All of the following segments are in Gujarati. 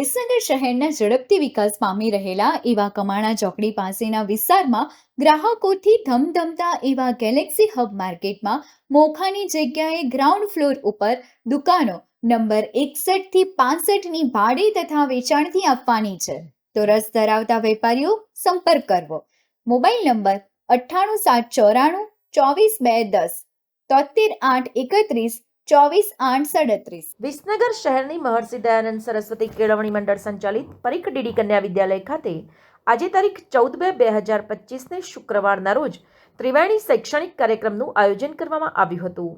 વિસનગર શહેરના ઝડપથી વિકાસ પામી રહેલા એવા કમાણા ચોકડી પાસેના વિસ્તારમાં ગ્રાહકોથી ધમધમતા એવા ગેલેક્સી હબ માર્કેટમાં મોખાની જગ્યાએ ગ્રાઉન્ડ ફ્લોર ઉપર દુકાનો નંબર 61 થી 65ની ભાડે તથા વેચાણથી આપવાની છે. તો રસ ધરાવતા વેપારીઓ સંપર્ક કરવો. Mobile number 98 794 24 210 73 831 24 8 37. વિસનગર શહેરની મહર્ષિ દયાનંદ સરસ્વતી કેળવણી મંડળ સંચાલિત પરીખ ડીડી કન્યા વિદ્યાલય ખાતે આજે તારીખ 14/2/2025ને શુક્રવારના રોજ ત્રિવેણી શૈક્ષણિક કાર્યક્રમનું આયોજન કરવામાં આવ્યું હતું,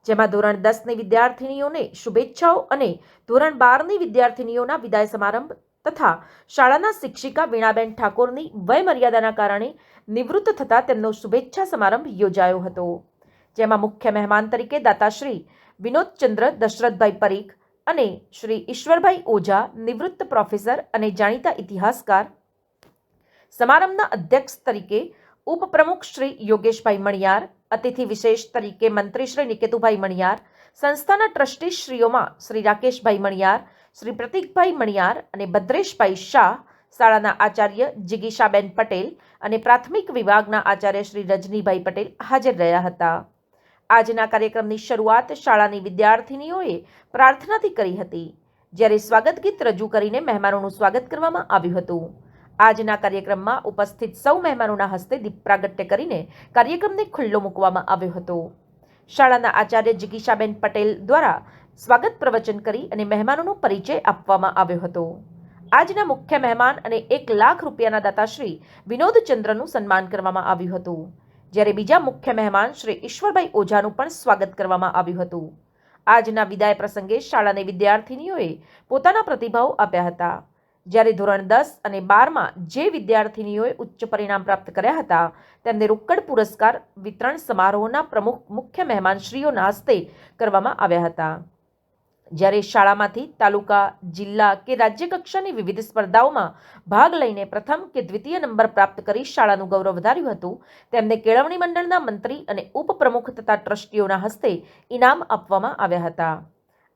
જેમાં ધોરણ 10ની વિદ્યાર્થીનીઓને શુભેચ્છાઓ અને ધોરણ 12ની વિદ્યાર્થીનીઓના વિદાય સમારંભ તથા શાળાના શિક્ષિકા વીણાબેન ઠાકોરની વયમર્યાદાના કારણે નિવૃત્ત થતા તેમનો શુભેચ્છા સમારંભ યોજાયો હતો, જેમાં મુખ્ય મહેમાન તરીકે દાતાશ્રી વિનોદચંદ્ર દશરથભાઈ પરીખ અને શ્રી ઈશ્વરભાઈ ઓઝા, નિવૃત્ત પ્રોફેસર અને જાણીતા ઇતિહાસકાર, સમારંભના અધ્યક્ષ તરીકે ઉપપ્રમુખ શ્રી યોગેશભાઈ મણિયાર, અતિથિ વિશેષ તરીકે મંત્રી શ્રી નિકેતુભાઈ મણિયાર, સંસ્થાના ટ્રસ્ટી શ્રીઓમાં શ્રી રાકેશભાઈ મણિયાર, શ્રી પ્રતિકભાઈ મણિયાર અને ભદ્રેશભાઈ શાહ, શાળાના આચાર્ય જિગીશાબેન પટેલ અને પ્રાથમિક વિભાગના આચાર્ય શ્રી રજનીભાઈ પટેલ હાજર રહ્યા હતા. આજના કાર્યક્રમની શરૂઆત શાળાની વિદ્યાર્થીનીઓએ પ્રાર્થનાથી કરી હતી, જ્યારે સ્વાગત ગીત રજૂ કરીને મહેમાનોનું સ્વાગત કરવામાં આવ્યું હતું. આજના કાર્યક્રમમાં ઉપસ્થિત સૌ મહેમાનોના હસ્તે દીપ પ્રાગટ્ય કરીને કાર્યક્રમને ખુલ્લો મૂકવામાં આવ્યો હતો. શાળાના આચાર્ય જિગીશાબેન પટેલ દ્વારા સ્વાગત પ્રવચન કરી અને મહેમાનોનો પરિચય આપવામાં આવ્યો હતો. આજના મુખ્ય મહેમાન અને 1 લાખ રૂપિયાના દાતાશ્રી વિનોદચંદ્રનું સન્માન કરવામાં આવ્યું હતું, જ્યારે બીજા મુખ્ય મહેમાન શ્રી ઈશ્વરભાઈ ઓઝાનું પણ સ્વાગત કરવામાં આવ્યું હતું. આજના વિદાય પ્રસંગે શાળાની વિદ્યાર્થીનીઓએ પોતાના પ્રતિભાવો આપ્યા હતા, જ્યારે ધોરણ 10 અને 12માં જે વિદ્યાર્થીનીઓએ ઉચ્ચ પરિણામ પ્રાપ્ત કર્યા હતા તેમને રોકડ પુરસ્કાર વિતરણ સમારોહના પ્રમુખ મુખ્ય મહેમાનશ્રીઓના હસ્તે કરવામાં આવ્યા હતા. જ્યારે શાળામાંથી તાલુકા, જિલ્લા કે રાજ્ય કક્ષાની વિવિધ સ્પર્ધાઓમાં ભાગ લઈને પ્રથમ કે દ્વિતીય નંબર પ્રાપ્ત કરી શાળાનું ગૌરવ વધાર્યું હતું, તેમને કેળવણી મંડળના મંત્રી અને ઉપપ્રમુખ તથા ટ્રસ્ટીઓના હસ્તે ઇનામ આપવામાં આવ્યા હતા.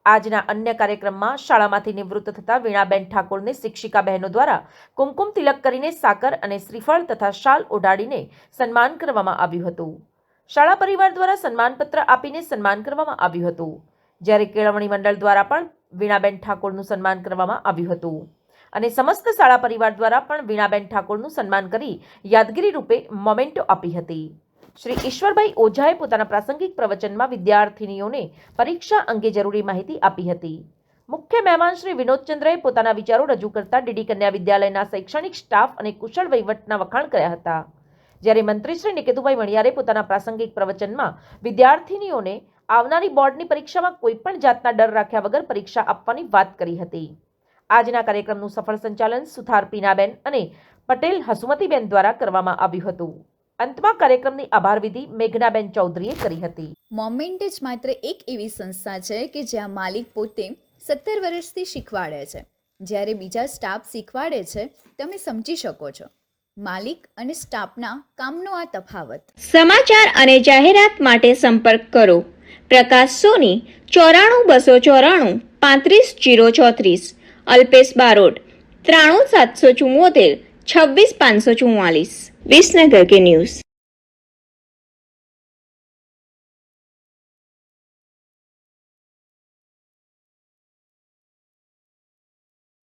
આજના અન્ય કાર્યક્રમમાં શાળામાંથી નિવૃત્ત થતા વીણાબેન ઠાકોરને શિક્ષિકા બહેનો દ્વારા કુમકુમ તિલક કરીને સાકર અને શ્રીફળ તથા શાલ ઓઢાડીને સન્માન કરવામાં આવ્યું હતું. શાળા પરિવાર દ્વારા સન્માનપત્ર આપીને સન્માન કરવામાં આવ્યું હતું, જ્યારે કેળવણી મંડળ દ્વારા પણ વીણાબેન ઠાકોરનું સન્માન કરવામાં આવ્યું હતું અને સમસ્ત શાળા પરિવાર દ્વારા પણ વીણાબેન ઠાકોરનું સન્માન કરી યાદગીરી રૂપે મોમેન્ટો આપી હતી. શ્રી ઈશ્વરભાઈ ઓઝાએ પોતાના પ્રાસંગિક પ્રવચનમાં વિદ્યાર્થીનીઓને પરીક્ષા અંગે જરૂરી માહિતી આપી હતી. મુખ્ય મહેમાન શ્રી વિનોદચંદ્રએ પોતાના વિચારો રજૂ કરતા ડીડી કન્યા વિદ્યાલયના શૈક્ષણિક સ્ટાફ અને કુશળ વહીવટના વખાણ કર્યા હતા, જ્યારે મંત્રી શ્રી નિકેતુભાઈ મણિયારે પોતાના પ્રાસંગિક પ્રવચનમાં વિદ્યાર્થીનીઓને આવનારી બોર્ડની પરીક્ષામાં કોઈપણ જાતના ડર રાખ્યા વગર પરીક્ષા આપવાની વાત કરી હતી. આજના કાર્યક્રમનું સફળ સંચાલન સુથાર પીનાબેન અને પટેલ હસુમતીબેન દ્વારા કરવામાં આવ્યું હતું. અંતમાં કાર્યક્રમની આભાર વિધિ મેઘનાબેન ચૌધરીએ કરી હતી. મોમેન્ટ જ માત્ર એક એવી સંસ્થા છે કે જ્યાં માલિક પોતે 17 વર્ષથી શીખવાડે છે, જ્યારે બીજા સ્ટાફ શીખવાડે છે. તમે સમજી શકો છો માલિક અને સ્ટાફના કામનો આ તફાવત. સમાચાર અને જાહેરાત માટે સંપર્ક કરો પ્રકાશ સોની 94 294 35 034, અલ્પેશ બારોટ 93 774 26 544. વિસનગર કે ન્યૂઝ.